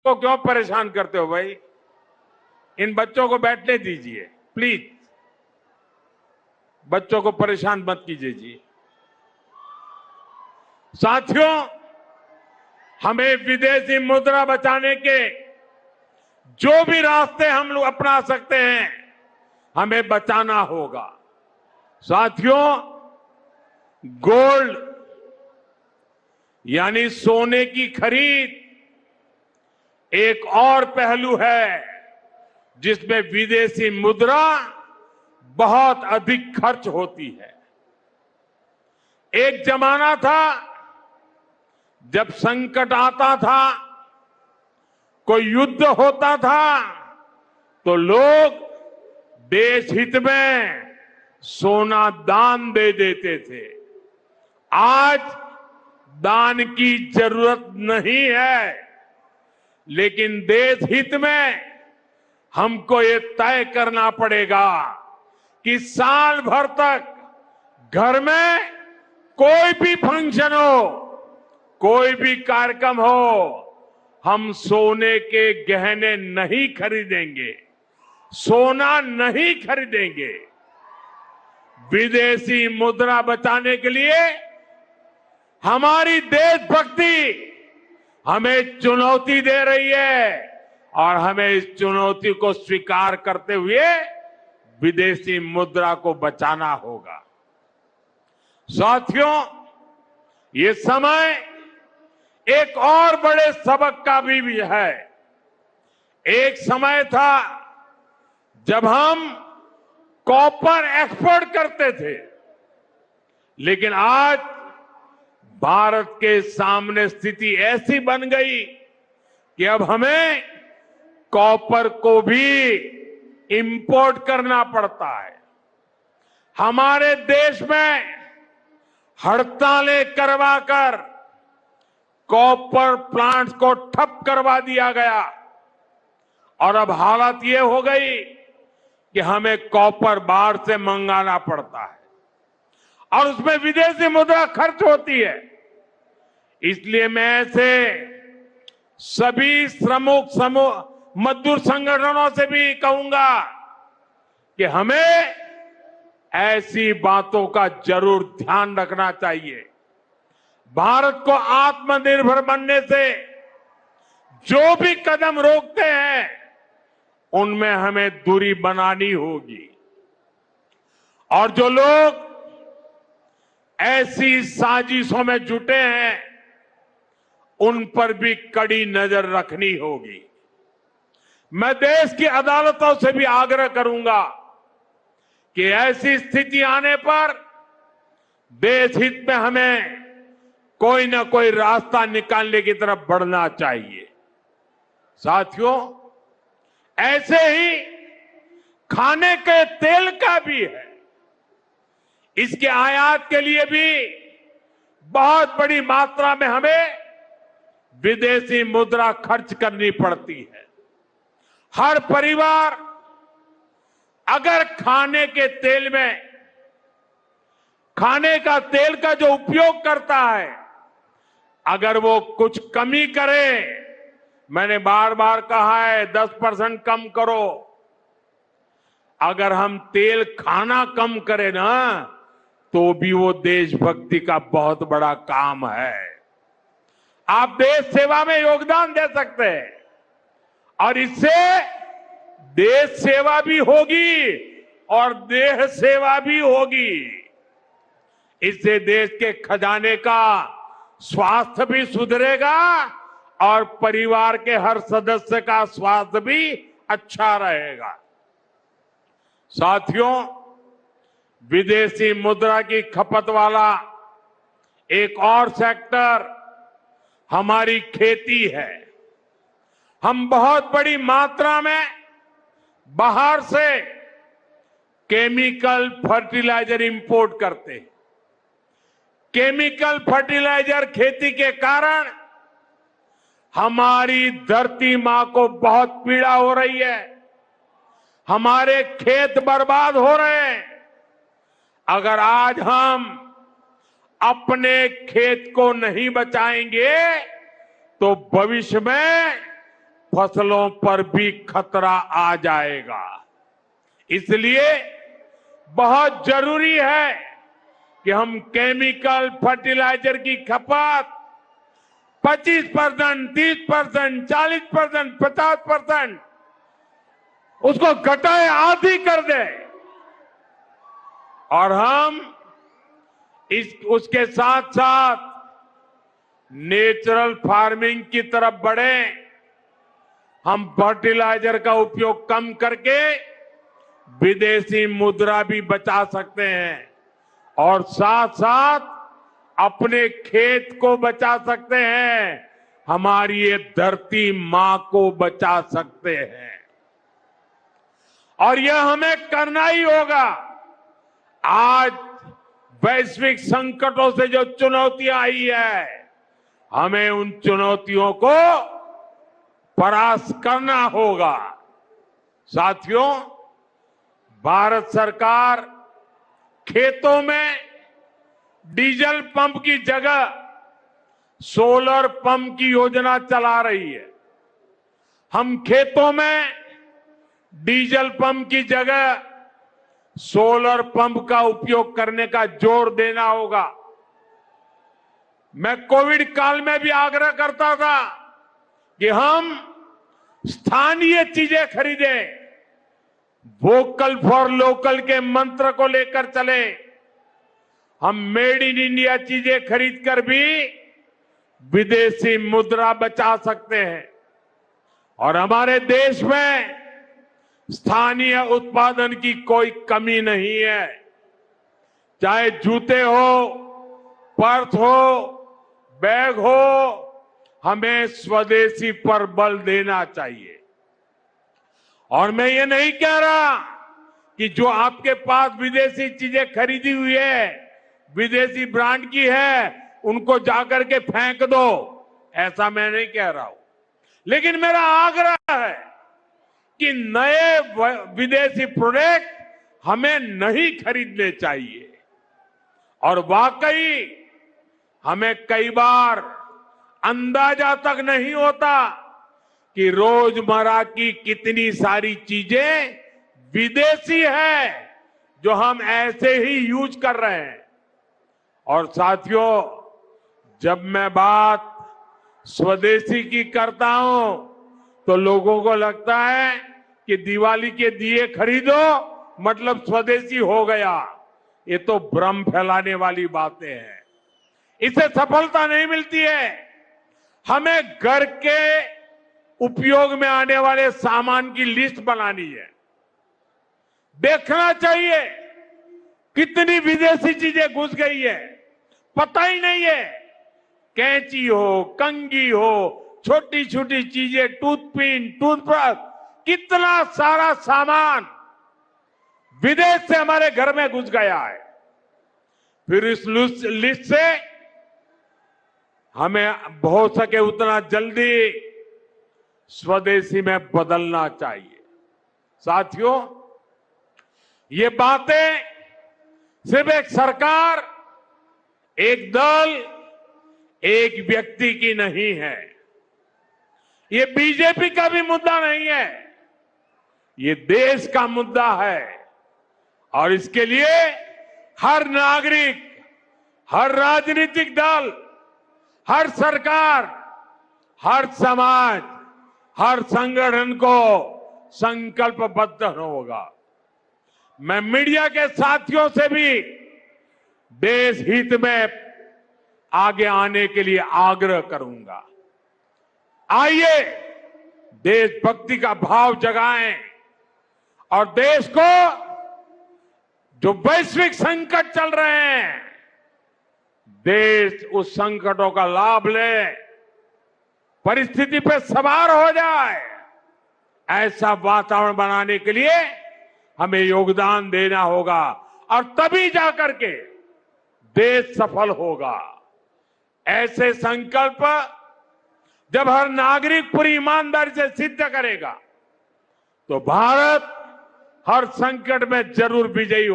को क्यों परेशान करते हो भाई? इन बच्चों को बैठने दीजिए प्लीज। बच्चों को परेशान मत कीजिए जी। साथियों, हमें विदेशी मुद्रा बचाने के जो भी रास्ते हम लोग अपना सकते हैं, हमें बचाना होगा। साथियों, गोल्ड यानी सोने की खरीद एक और पहलू है जिसमें विदेशी मुद्रा बहुत अधिक खर्च होती है। एक जमाना था जब संकट आता था, कोई युद्ध होता था, तो लोग देश हित में सोना दान दे देते थे। आज दान की जरूरत नहीं है, लेकिन देश हित में हमको ये तय करना पड़ेगा कि साल भर तक घर में कोई भी फंक्शन हो, कोई भी कार्यक्रम हो, हम सोने के गहने नहीं खरीदेंगे, सोना नहीं खरीदेंगे। विदेशी मुद्रा बचाने के लिए हमारी देशभक्ति हमें चुनौती दे रही है और हमें इस चुनौती को स्वीकार करते हुए विदेशी मुद्रा को बचाना होगा। साथियों, ये समय एक और बड़े सबक का भी है। एक समय था जब हम कॉपर एक्सपोर्ट करते थे, लेकिन आज भारत के सामने स्थिति ऐसी बन गई कि अब हमें कॉपर को भी इंपोर्ट करना पड़ता है। हमारे देश में हड़तालें करवाकर कॉपर प्लांट्स को ठप करवा दिया गया और अब हालत ये हो गई कि हमें कॉपर बाहर से मंगाना पड़ता है और उसमें विदेशी मुद्रा खर्च होती है। इसलिए मैं ऐसे सभी श्रमिक समूह मजदूर संगठनों से भी कहूंगा कि हमें ऐसी बातों का जरूर ध्यान रखना चाहिए। भारत को आत्मनिर्भर बनने से जो भी कदम रोकते हैं, उनमें हमें दूरी बनानी होगी और जो लोग ऐसी साजिशों में जुटे हैं, उन पर भी कड़ी नजर रखनी होगी। मैं देश की अदालतों से भी आग्रह करूंगा कि ऐसी स्थिति आने पर देश हित में हमें कोई ना कोई रास्ता निकालने की तरफ बढ़ना चाहिए। साथियों, ऐसे ही खाने के तेल का भी है। इसके आयात के लिए भी बहुत बड़ी मात्रा में हमें विदेशी मुद्रा खर्च करनी पड़ती है। हर परिवार अगर खाने के तेल में खाने का तेल का जो उपयोग करता है, अगर वो कुछ कमी करे, मैंने बार बार कहा है 10% कम करो। अगर हम तेल खाना कम करें ना, तो भी वो देशभक्ति का बहुत बड़ा काम है। आप देश सेवा में योगदान दे सकते हैं और इससे देश सेवा भी होगी और देह सेवा भी होगी। इससे देश के खजाने का स्वास्थ्य भी सुधरेगा और परिवार के हर सदस्य का स्वास्थ्य भी अच्छा रहेगा। साथियों, विदेशी मुद्रा की खपत वाला एक और सेक्टर हमारी खेती है। हम बहुत बड़ी मात्रा में बाहर से केमिकल फर्टिलाइजर इंपोर्ट करते हैं। केमिकल फर्टिलाइजर खेती के कारण हमारी धरती मां को बहुत पीड़ा हो रही है। हमारे खेत बर्बाद हो रहे हैं। अगर आज हम अपने खेत को नहीं बचाएंगे तो भविष्य में फसलों पर भी खतरा आ जाएगा। इसलिए बहुत जरूरी है कि हम केमिकल फर्टिलाइजर की खपत 25%, 30%, 40%, 50% उसको घटाए, आधी कर दे और हम उसके साथ साथ नेचुरल फार्मिंग की तरफ बढ़े। हम फर्टिलाइजर का उपयोग कम करके विदेशी मुद्रा भी बचा सकते हैं और साथ साथ अपने खेत को बचा सकते हैं, हमारी ये धरती मां को बचा सकते हैं। और यह हमें करना ही होगा। आज वैश्विक संकटों से जो चुनौतियां आई है, हमें उन चुनौतियों को परास्त करना होगा। साथियों, भारत सरकार खेतों में डीजल पंप की जगह सोलर पंप की योजना चला रही है। हम खेतों में डीजल पंप की जगह सोलर पंप का उपयोग करने का जोर देना होगा। मैं कोविड काल में भी आग्रह करता था कि हम स्थानीय चीजें खरीदें, वोकल फॉर लोकल के मंत्र को लेकर चले। हम मेड इन इंडिया चीजें खरीदकर भी विदेशी मुद्रा बचा सकते हैं और हमारे देश में स्थानीय उत्पादन की कोई कमी नहीं है। चाहे जूते हो, पर्स हो, बैग हो, हमें स्वदेशी पर बल देना चाहिए। और मैं ये नहीं कह रहा कि जो आपके पास विदेशी चीजें खरीदी हुई है, विदेशी ब्रांड की है, उनको जाकर के फेंक दो, ऐसा मैं नहीं कह रहा हूं। लेकिन मेरा आग्रह है कि नए विदेशी प्रोडक्ट हमें नहीं खरीदने चाहिए। और वाकई हमें कई बार अंदाजा तक नहीं होता कि रोजमर्रा की कितनी सारी चीजें विदेशी है जो हम ऐसे ही यूज कर रहे हैं। और साथियों, जब मैं बात स्वदेशी की करता हूं तो लोगों को लगता है कि दिवाली के दिए खरीदो मतलब स्वदेशी हो गया। ये तो भ्रम फैलाने वाली बातें हैं, इससे सफलता नहीं मिलती है। हमें घर के उपयोग में आने वाले सामान की लिस्ट बनानी है। देखना चाहिए कितनी विदेशी चीजें घुस गई है, पता ही नहीं है। कैंची हो, कंघी हो, छोटी छोटी चीजें, टूथपिन, टूथब्रश, कितना सारा सामान विदेश से हमारे घर में घुस गया है। फिर इस लिस्ट से हमें हो सके उतना जल्दी स्वदेशी में बदलना चाहिए। साथियों, ये बातें सिर्फ एक सरकार, एक दल, एक व्यक्ति की नहीं है। ये बीजेपी का भी मुद्दा नहीं है, ये देश का मुद्दा है। और इसके लिए हर नागरिक, हर राजनीतिक दल, हर सरकार, हर समाज, हर संगठन को संकल्पबद्ध होगा। मैं मीडिया के साथियों से भी देश हित में आगे आने के लिए आग्रह करूंगा। आइए देशभक्ति का भाव जगाएं और देश को जो वैश्विक संकट चल रहे हैं, देश उस संकटों का लाभ ले, परिस्थिति पे सवार हो जाए। ऐसा वातावरण बनाने के लिए हमें योगदान देना होगा और तभी जाकर के देश सफल होगा। ऐसे संकल्प जब हर नागरिक पूरी ईमानदारी से सिद्ध करेगा तो भारत हर संकट में जरूर विजयी होगा।